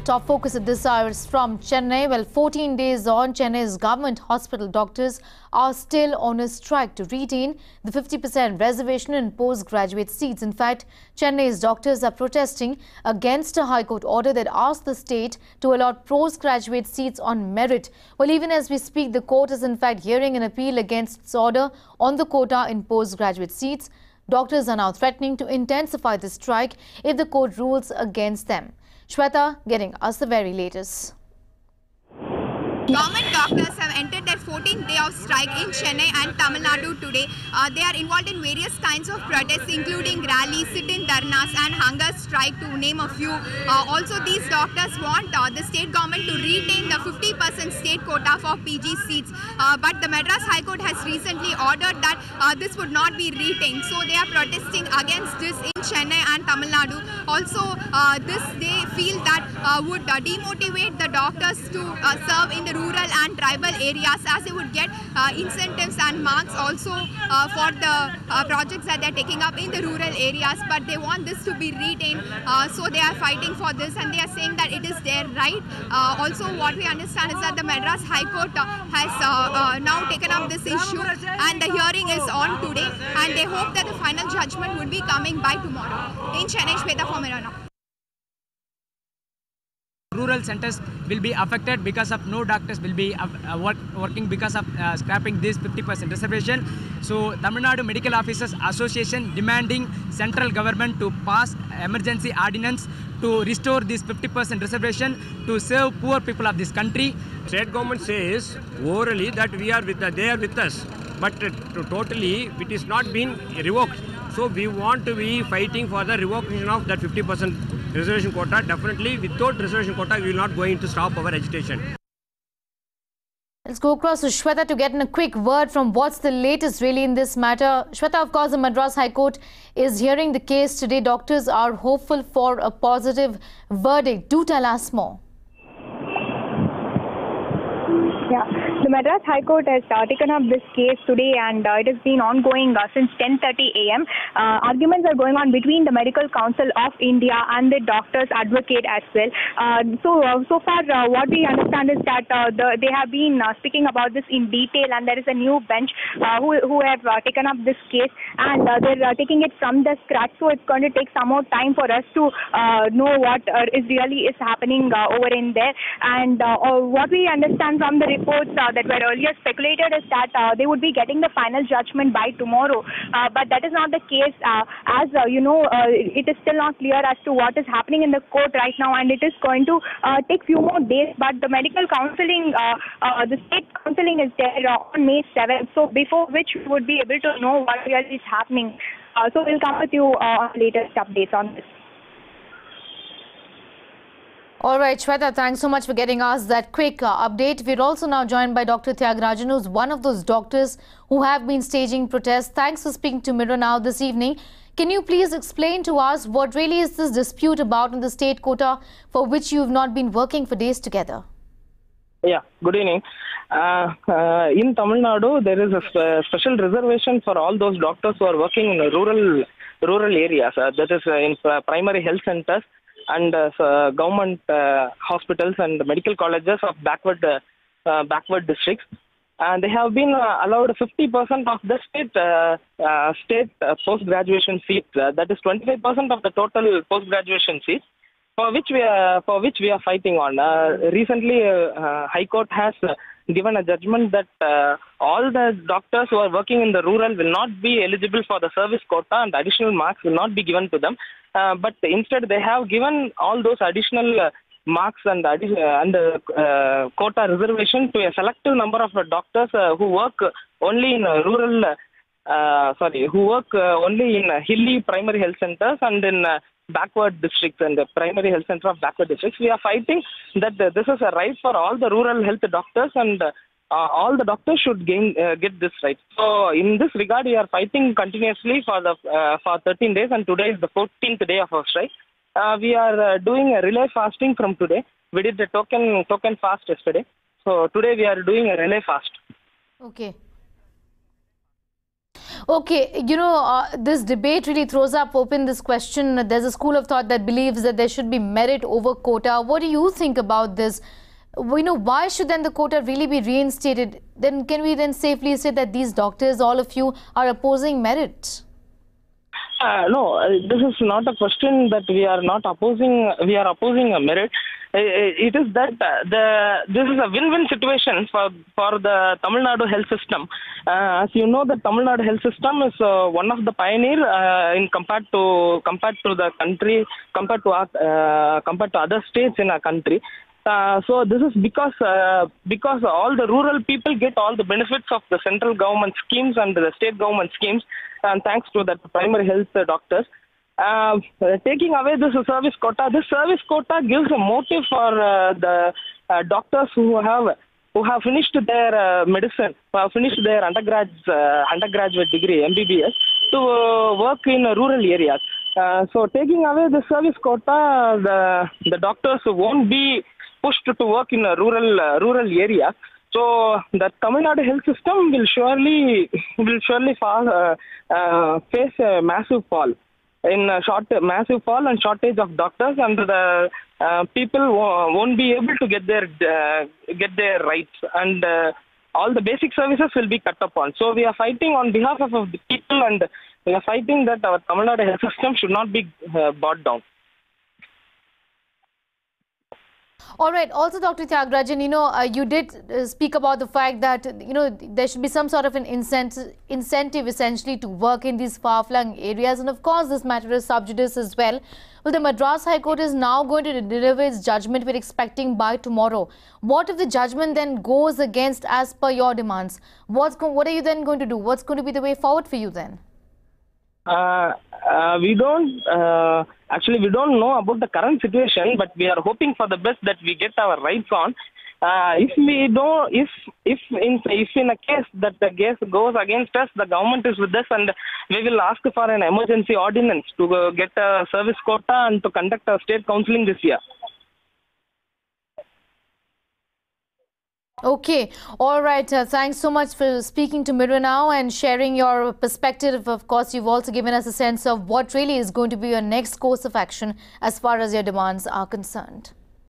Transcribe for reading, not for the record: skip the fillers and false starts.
Top focus at this hour is from Chennai. Well, 14 days on, Chennai's government hospital doctors are still on a strike to retain the 50% reservation in postgraduate seats. In fact, Chennai's doctors are protesting against a High Court order that asked the state to allot postgraduate seats on merit. Well, even as we speak, the court is in fact hearing an appeal against its order on the quota in postgraduate seats. Doctors are now threatening to intensify the strike if the court rules against them. Shweta getting us the very latest. Government doctors have entered their 14th day of strike in Chennai and Tamil Nadu today. They are involved in various kinds of protests, including rallies, sit-in dharnas and hunger strike, to name a few. Also, these doctors want the state government to retain the 50% state quota for PG seats. But the Madras High Court has recently ordered that this would not be retained. So they are protesting against this in Chennai and Tamil Nadu. Also, this they feel that would demotivate the doctors to serve in the rural and tribal areas, as they would get incentives and marks also for the projects that they are taking up in the rural areas. But they want this to be retained, so they are fighting for this, and they are saying that it is their right. Also, what we understand is that the Madras High Court has now taken up this issue, and the hearing is on today, and they hope that the final judgment would be coming by tomorrow. In Chennai, Shweta for Mirana. Rural centers will be affected because of no doctors will be working because of scrapping this 50% reservation. So Tamil Nadu Medical Officers Association demanding central government to pass emergency ordinance to restore this 50% reservation to serve poor people of this country. State government says orally that they are with us, but totally it is not been revoked. So we want to be fighting for the revocation of that 50% reservation quota. Definitely, without reservation quota, we will not going to stop our agitation. Let's go across to Shweta to get in a quick word from what's the latest really in this matter. Shweta, of course, the Madras High Court is hearing the case today. Doctors are hopeful for a positive verdict. Do tell us more. Yeah, the Madras High Court has taken up this case today, and it has been ongoing since 10:30 a.m. Arguments are going on between the Medical Council of India and the doctors' advocate as well. So far, what we understand is that they have been speaking about this in detail, and there is a new bench who have taken up this case, and they're taking it from the scratch. So it's going to take some more time for us to know what really is happening over in there. And what we understand from the reports that were earlier speculated is that they would be getting the final judgment by tomorrow, but that is not the case, as it is still not clear as to what is happening in the court right now, and it is going to take few more days. But the medical counselling, the state counselling is there on May 7th, so before which we would be able to know what really is happening. So we'll come with you on latest updates on this. All right, Shweta, thanks so much for getting us that quick update. We're also now joined by Dr. Tyagarajan, who's one of those doctors who have been staging protests. Thanks for speaking to Mirror Now this evening. Can you please explain to us what really is this dispute about in the state quota for which you've not been working for days together? Yeah, good evening. In Tamil Nadu, there is a special reservation for all those doctors who are working in rural areas. That is in primary health centers and government hospitals and medical colleges of backward districts, and they have been allowed 50% of the state post-graduation seats. That is 25% of the total post-graduation seats, for which we are fighting on. Recently, High Court has given a judgment that all the doctors who are working in the rural will not be eligible for the service quota, and additional marks will not be given to them. But instead, they have given all those additional marks and quota reservation to a selective number of doctors who work only in only in hilly primary health centers and in backward districts and the primary health center of backward districts. We are fighting that this is a right for all the rural health doctors, and all the doctors should get this right. So in this regard, we are fighting continuously for 13 days, and today is the 14th day of our strike. We are doing a relay fasting from today. We did the token fast yesterday. So today we are doing a relay fast. Okay. Okay, this debate really throws up open this question. There's a school of thought that believes that there should be merit over quota. What do you think about this? Why should then the quota really be reinstated? Then can we then safely say that these doctors, all of you, are opposing merit? No, this is not a question that we are not opposing. We are opposing a merit. It is that this is a win-win situation for the Tamil Nadu health system. As you know, the Tamil Nadu health system is one of the pioneer in compared to the country, compared to other states in our country. So this is because all the rural people get all the benefits of the central government schemes and the state government schemes, and thanks to the primary health doctors. Taking away this service quota gives a motive for the doctors who have finished their medicine, who have finished their undergraduate degree MBBS, to work in rural areas. So taking away the service quota, the doctors won't be pushed to work in a rural area. So the Tamil Nadu health system will surely face a massive fall and shortage of doctors, and the people won't be able to get their rights, and all the basic services will be cut upon. So we are fighting on behalf of the people, and we are fighting that our Tamil Nadu health system should not be brought down. All right. Also, Dr. Tyagarajan, you did speak about the fact that, there should be some sort of an incentive essentially to work in these far-flung areas. And of course, this matter is sub judice as well. Well, the Madras High Court is now going to deliver its judgment we're expecting by tomorrow. What if the judgment then goes against as per your demands? What are you then going to do? What's going to be the way forward for you then? We don't know about the current situation, but we are hoping for the best that we get our rights on. If in a case that the case goes against us, the government is with us, and we will ask for an emergency ordinance to get a service quota and to conduct a state counselling this year. Okay. All right. Thanks so much for speaking to Mirror Now and sharing your perspective. Of course, you've also given us a sense of what really is going to be your next course of action as far as your demands are concerned.